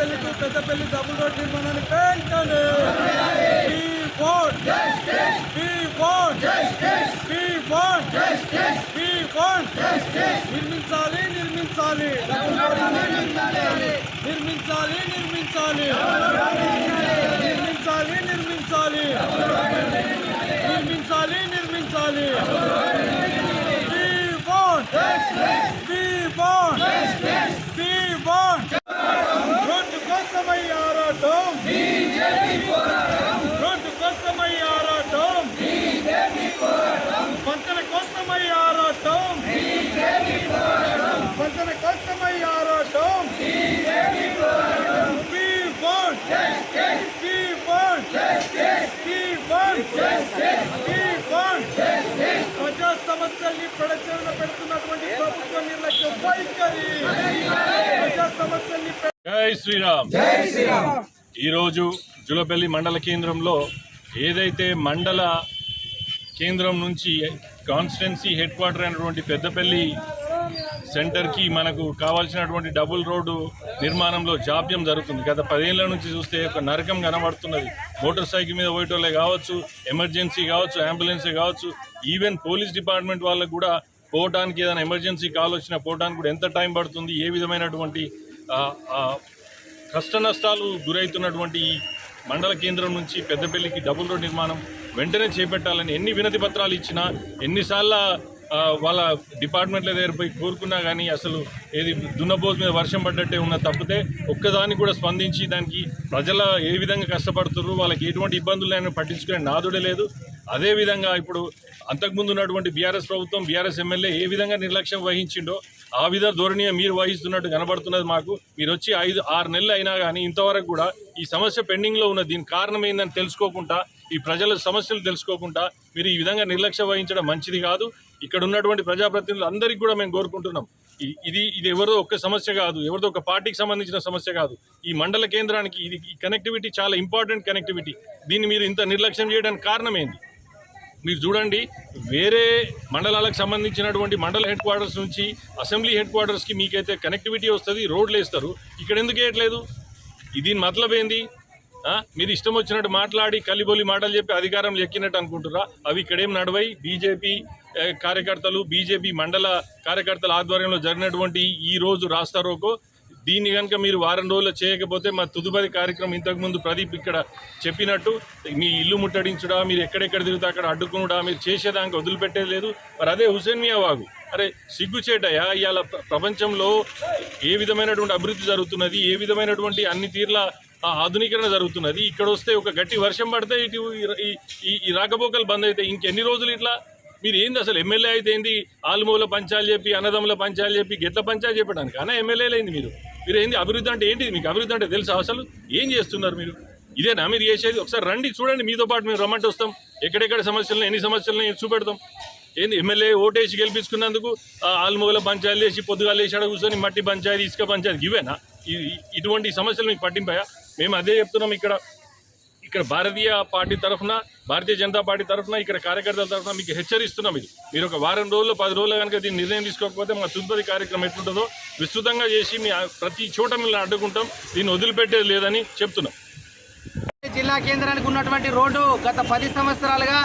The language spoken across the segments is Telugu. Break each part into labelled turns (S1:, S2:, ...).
S1: Julapalli to Peddapalli double road నిర్మాణాన్ని వెంటనే నిర్మించాలి నిర్మించాలి నిర్మించాలి నిర్మించాలి నిర్మించాలి నిర్మించాలి నిర్మించాలి నిర్మించాలి రోడ్డు కోసమై ఆరాటం రోడ్డు కోసమై ఆరాటం పంచల కోసమై ఆరాటం పంచల కోసమై ఆరాటం ప్రజా సమస్యల్ని ప్రజల పెడుతున్నటువంటి ప్రభుత్వ నిర్లక్ష్య వైఖరి ప్రజా సమస్యల్ని.
S2: జై శ్రీరామ్. జై శ్రీరామ్. ఈరోజు జూలపల్లి మండల కేంద్రంలో ఏదైతే మండల కేంద్రం నుంచి కాన్స్టిట్యున్సీ హెడ్ క్వార్టర్ అయినటువంటి పెద్దపల్లి సెంటర్కి మనకు కావాల్సినటువంటి డబుల్ రోడ్డు నిర్మాణంలో జాప్యం జరుగుతుంది. గత 10 ఏళ్ల నుంచి చూస్తే ఒక నరకం కనబడుతున్నది. మోటార్ సైకిల్ మీద పోయేటోళ్ళే కావచ్చు, ఎమర్జెన్సీ కావచ్చు, అంబులెన్సే కావచ్చు, ఈవెన్ పోలీస్ డిపార్ట్మెంట్ వాళ్ళకు కూడా పోవడానికి ఏదైనా ఎమర్జెన్సీ కాల్ వచ్చినా పోవడానికి కూడా ఎంత టైం పడుతుంది, ఏ విధమైనటువంటి కష్ట నష్టాలు గురవుతున్నటువంటి ఈ మండల కేంద్రం నుంచి పెద్దపల్లికి డబుల్ రోడ్ నిర్మాణం వెంటనే చేపట్టాలని ఎన్ని వినతి పత్రాలు ఇచ్చినా, ఎన్నిసార్లు వాళ్ళ డిపార్ట్మెంట్ల దగ్గర పోయి కోరుకున్నా కానీ అసలు ఏది దున్నపోతు మీద వర్షం పడ్డట్టే ఉన్న తప్పితే ఒక్కదానికి కూడా స్పందించి దానికి ప్రజల ఏ విధంగా కష్టపడుతున్నారు, వాళ్ళకి ఎటువంటి ఇబ్బందులు లేని పట్టించుకునే నాదుడే లేదు. అదేవిధంగా ఇప్పుడు అంతకుముందు ఉన్నటువంటి బీఆర్ఎస్ ప్రభుత్వం, బీఆర్ఎస్ ఎమ్మెల్యే ఏ విధంగా నిర్లక్ష్యం వహించిండో ఆ విధ ధోరణిగా మీరు వహిస్తున్నట్టు కనబడుతున్నది మాకు. మీరు వచ్చి 5-6 నెలలు అయినా కానీ ఇంతవరకు కూడా ఈ సమస్య పెండింగ్లో ఉన్నది. దీనికి కారణం ఏందని తెలుసుకోకుండా, ఈ ప్రజల సమస్యలు తెలుసుకోకుండా మీరు ఈ విధంగా నిర్లక్ష్యం వహించడం మంచిది కాదు. ఇక్కడ ఉన్నటువంటి ప్రజాప్రతినిధులు అందరికీ కూడా మేము కోరుకుంటున్నాం, ఇది ఎవరిదో ఒక్క సమస్య కాదు, ఎవరిదో ఒక పార్టీకి సంబంధించిన సమస్య కాదు. ఈ మండల కేంద్రానికి ఇది ఈ కనెక్టివిటీ చాలా ఇంపార్టెంట్ కనెక్టివిటీ. దీన్ని మీరు ఇంత నిర్లక్ష్యం చేయడానికి కారణం ఏంది? మీరు చూడండి, వేరే మండలాలకు సంబంధించినటువంటి మండల హెడ్ క్వార్టర్స్ నుంచి అసెంబ్లీ హెడ్ క్వార్టర్స్కి మీకైతే కనెక్టివిటీ వస్తుంది, రోడ్లు వేస్తారు. ఇక్కడ ఎందుకు వేయట్లేదు? దీని మతలబ్ ఏంది? మీరు ఇష్టం వచ్చినట్టు మాట్లాడి కలిబొలి మాటలు చెప్పి అధికారం ఎక్కినట్టు అనుకుంటురా? అవి ఇక్కడేం నడవై. బీజేపీ కార్యకర్తలు, బీజేపీ మండల కార్యకర్తల ఆధ్వర్యంలో జరిగినటువంటి ఈ రోజు రాస్తారోకో, దీన్ని కనుక మీరు వారం రోజులు చేయకపోతే మా తదుపరి కార్యక్రమం ఇంతకుముందు ప్రదీప్ ఇక్కడ చెప్పినట్టు మీ ఇల్లు ముట్టడించుడా, మీరు ఎక్కడెక్కడ తిరుగుతా అక్కడ అడ్డుకునుడా, మీరు చేసేదానికి వదిలిపెట్టేది లేదు. మరి అదే హుసేన్ మియా వాగు, అరే సిగ్గుచేటయ్యా. ఇవాళ ప్రపంచంలో ఏ విధమైనటువంటి అభివృద్ధి జరుగుతున్నది, ఏ విధమైనటువంటి అన్ని తీర్ల ఆధునీకరణ జరుగుతున్నది. ఇక్కడ వస్తే ఒక గట్టి వర్షం పడితే ఇటు ఈ రాకపోకలు బంద్ అయితే ఇంకెన్ని రోజులు ఇట్లా? మీరు ఏంది అసలు? ఎమ్మెల్యే అయితే ఏంది ఆలుమూల పంచాలు చెప్పి, అన్నదమ్ముల పంచాలు చెప్పి, గెట్ల పంచాలు చెప్పడానికి కానీ ఎమ్మెల్యేలు అయింది మీరు ఏంది? అభివృద్ధి అంటే ఏంటిది? మీకు అభివృద్ధి అంటే తెలుసా? అసలు ఏం చేస్తున్నారు మీరు? ఇదేనా మీరు చేసేది? ఒకసారి రండి, చూడండి, మీతో పాటు మేము రమ్మంటే వస్తాం. ఎక్కడెక్కడ సమస్యలను, ఎన్ని సమస్యలను చూపెడతాం. ఏంది ఎమ్మెల్యే ఓటేసి గెలిపించుకున్నందుకు ఆలుమూల పంచాయతీ చేసి పొద్దుగా లేచి అడ కూర్చొని మట్టి పంచాయతీ, ఇసుక పంచాయతీ ఇవేనా? ఇటువంటి సమస్యలు మీకు పట్టింపాయా? మేము అదే చెప్తున్నాం. ఇక్కడ భారతీయ పార్టీ తరఫున, భారతీయ జనతా పార్టీ తరఫున, ఇక్కడ కార్యకర్తల తరఫున మీకు హెచ్చరిస్తున్నాం. మీరు ఒక వారం రోజులు 10 రోజులు కనుక దీన్ని నిర్ణయం తీసుకోకపోతే మా తదుపరి కార్యక్రమం ఎట్లుంటుందో విస్తృతంగా చేసి మీ ప్రతి చోట మిమ్మల్ని అడ్డుకుంటాం. దీన్ని వదిలిపెట్టేది లేదని చెప్తున్నాం.
S3: జిల్లా కేంద్రానికి ఉన్నటువంటి రోడ్డు గత 10 సంవత్సరాలుగా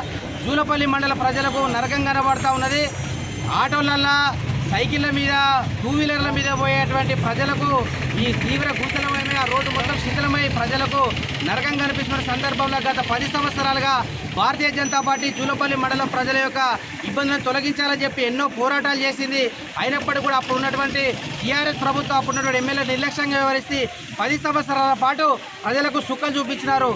S3: జూలపల్లి మండల ప్రజలకు నరకం కనబడతా ఉన్నది. ఆటోలల్లో, సైకిళ్ళ మీద, 2 వీలర్ల మీద పోయేటువంటి ప్రజలకు ఈ తీవ్ర గుంతలమై ఆ రోడ్డు మొత్తం శిథిలమై ప్రజలకు నరకం కనిపిస్తున్న సందర్భంలో గత 10 సంవత్సరాలుగా భారతీయ జనతా పార్టీ జూలపల్లి మండలం ప్రజల యొక్క ఇబ్బందులను తొలగించాలని చెప్పి ఎన్నో పోరాటాలు చేసింది. అయినప్పటికీ కూడా అప్పుడు ఉన్నటువంటి టీఆర్ఎస్ ప్రభుత్వం, అప్పుడు ఉన్నటువంటి ఎమ్మెల్యే నిర్లక్ష్యంగా వ్యవహరిస్తే 10 సంవత్సరాల పాటు ప్రజలకు సుఖం చూపించినారు.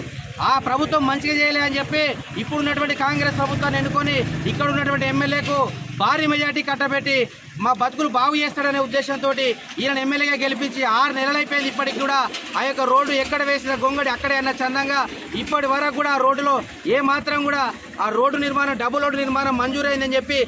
S3: ఆ ప్రభుత్వం మంచిగా చేయలే అని చెప్పి ఇప్పుడు ఉన్నటువంటి కాంగ్రెస్ ప్రభుత్వాన్ని ఎన్నుకొని ఇక్కడ ఉన్నటువంటి ఎమ్మెల్యేకు భారీ మెజార్టీ కట్టబెట్టి మా బతుకులు బాగు చేస్తాడనే ఉద్దేశంతో ఈయన ఎమ్మెల్యేగా గెలిపించి 6 నెలలైపోయింది. ఇప్పటికి కూడా ఆ యొక్క రోడ్డు ఎక్కడ వేసిన గొంగడి అక్కడే అన్న చందంగా ఇప్పటి వరకు కూడా ఆ రోడ్డులో ఏ మాత్రం కూడా ఆ రోడ్డు నిర్మాణం, డబుల్ రోడ్డు నిర్మాణం మంజూరైందని చెప్పి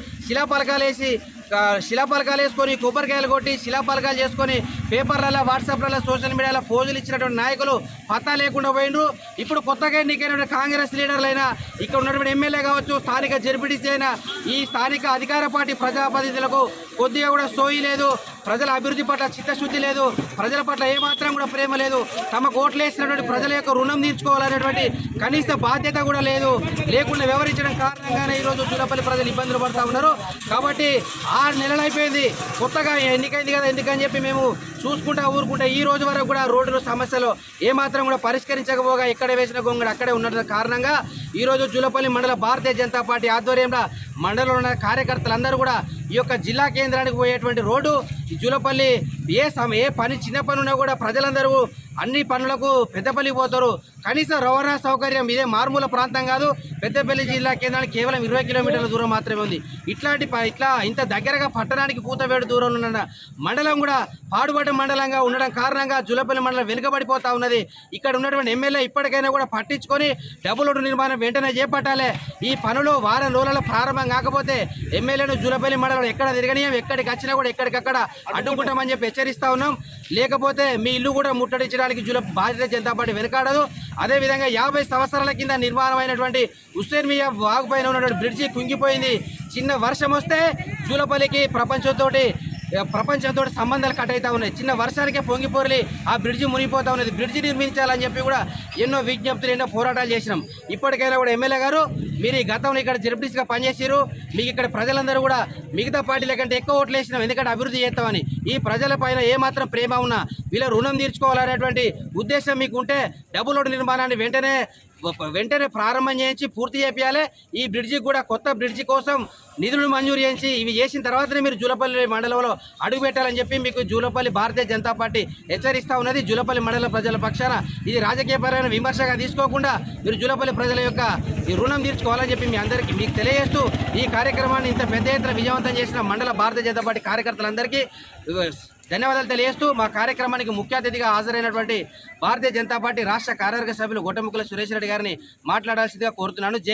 S3: శిలాఫలకాలు వేసుకొని, కొబ్బరికాయలు కొట్టి శిలాఫలకాలు చేసుకొని పేపర్లలో, వాట్సాప్లలో, సోషల్ మీడియాలో ఫోజులు ఇచ్చినటువంటి నాయకులు పత్తా లేకుండా పోయినరు. ఇప్పుడు కొత్తగా ఎన్నికైన కాంగ్రెస్ లీడర్లైనా, ఇక్కడ ఉన్నటువంటి ఎమ్మెల్యే కావచ్చు, స్థానిక జెడ్పీటీసీ అయినా ఈ స్థానిక అధికార పార్టీ ప్రజాప్రతినిధులకు కొద్దిగా కూడా సోయి లేదు. ప్రజల అభివృద్ధి పట్ల చిత్తశుద్ధి లేదు, ప్రజల పట్ల ఏమాత్రం కూడా ప్రేమ లేదు, తమకు ఓట్లు వేసినటువంటి ప్రజల యొక్క రుణం తీర్చుకోవాలనేటువంటి కనీస బాధ్యత కూడా లేకుండా వ్యవహరించడం కారణంగానే ఈరోజు జూలపల్లి ప్రజలు ఇబ్బందులు పడుతూ ఉన్నారు. కాబట్టి 6 నెలలు అయిపోయింది, కొత్తగా ఎన్నికైంది కదా ఎందుకని చెప్పి మేము చూసుకుంటా ఊరుకుంటే ఈ రోజు వరకు కూడా రోడ్డు సమస్యలు ఏమాత్రం కూడా పరిష్కరించకపోగా ఎక్కడ వేసిన గొంగడు అక్కడే ఉన్న కారణంగా ఈరోజు జూలపల్లి మండల భారతీయ జనతా పార్టీ ఆధ్వర్యంలో మండలంలో ఉన్న కార్యకర్తలందరూ కూడా ఈ యొక్క జిల్లా కేంద్రానికి పోయేటువంటి రోడ్డు ఈ జూలపల్లి ఏ పని చిన్న పని ఉన్నా కూడా ప్రజలందరూ అన్ని పనులకు పెద్దపల్లి పోతారు. కనీస రవాణా సౌకర్యం ఇదే మారుమూల ప్రాంతం కాదు, పెద్దపల్లి జిల్లా కేంద్రానికి కేవలం 20 కిలోమీటర్ల దూరం మాత్రమే ఉంది. ఇంత దగ్గరగా పట్టణానికి కూతవేడు దూరంలో ఉన్న మండలం కూడా పాడుబడ్డ మండలంగా ఉండడం కారణంగా జూలపల్లి మండలం వెనుకబడిపోతా ఉన్నది. ఇక్కడ ఉన్నటువంటి ఎమ్మెల్యే ఇప్పటికైనా కూడా పట్టించుకొని డబుల్ రోడ్డు నిర్మాణం వెంటనే చేపట్టాలి. ఈ పనులు వారం రోజులలో ప్రారంభం కాకపోతే ఎమ్మెల్యేను జూలపల్లి మండలం ఎక్కడ తిరగనీయం, ఎక్కడికి వచ్చినా కూడా ఎక్కడికక్కడ అడ్డుకుంటామని చెప్పి హెచ్చరిస్తా ఉన్నాం. లేకపోతే మీ ఇల్లు కూడా ముట్టడించడానికి భారతీయ జనతా పార్టీ వెనుకాడదు. అదేవిధంగా 50 సంవత్సరాల కింద నిర్మాణమైనటువంటి హుస్సేన్ మియా వాగు పైన ఉన్నటువంటి బ్రిడ్జి కుంగిపోయింది. చిన్న వర్షం వస్తే జూలపల్లికి ప్రపంచంతో సంబంధాలు కట్ అవుతా ఉన్నాయి. చిన్న వర్షానికే పొంగిపోరలి ఆ బ్రిడ్జి మునిగిపోతా ఉన్నది. బ్రిడ్జి నిర్మించాలని చెప్పి కూడా ఎన్నో విజ్ఞప్తులు, ఎన్నో పోరాటాలు చేసినాం. ఇప్పటికైనా కూడా ఎమ్మెల్యే గారు మీరు ఈ గతంలో ఇక్కడ జెడ్పీటీసీగా పనిచేసారు, మీకు ఇక్కడ ప్రజలందరూ కూడా మిగతా పార్టీల కంటే ఎక్కువ ఓట్లు వేసినాం ఎందుకంటే అభివృద్ధి చేస్తామని. ఈ ప్రజల పైన ఏమాత్రం ప్రేమ ఉన్నా వీళ్ళ రుణం తీర్చుకోవాలనేటువంటి ఉద్దేశం మీకు ఉంటే డబుల్ రోడ్డు నిర్మాణాన్ని వెంటనే ప్రారంభం చేయించి పూర్తి చేయాలి. ఈ బ్రిడ్జి కూడా కొత్త బ్రిడ్జి కోసం నిధులు మంజూరు చేయించి ఇవి చేసిన తర్వాతనే మీరు జూలపల్లి మండలంలో అడుగు పెట్టాలని చెప్పి మీకు జూలపల్లి భారతీయ జనతా పార్టీ హెచ్చరిస్తూ ఉన్నది. జూలపల్లి మండల ప్రజల పక్షాన ఇది రాజకీయపరమైన విమర్శగా తీసుకోకుండా మీరు జూలపల్లి ప్రజల యొక్క ఈ రుణం తీర్చుకోవాలని చెప్పి మీకు తెలియజేస్తూ ఈ కార్యక్రమాన్ని ఇంత పెద్ద ఎత్తున విజయవంతం చేసిన మండల భారతీయ జనతా పార్టీ కార్యకర్తలందరికీ ధన్యవాదాలు తెలియజేస్తూ మా కార్యక్రమానికి ముఖ్య అతిథిగా హాజరైనటువంటి భారతీయ జనతా పార్టీ రాష్ట్ర కార్యవర్గ సభ్యులు గొట్టముక్కల సురేష్ రెడ్డి గారిని మాట్లాడాల్సిందిగా కోరుతున్నాను.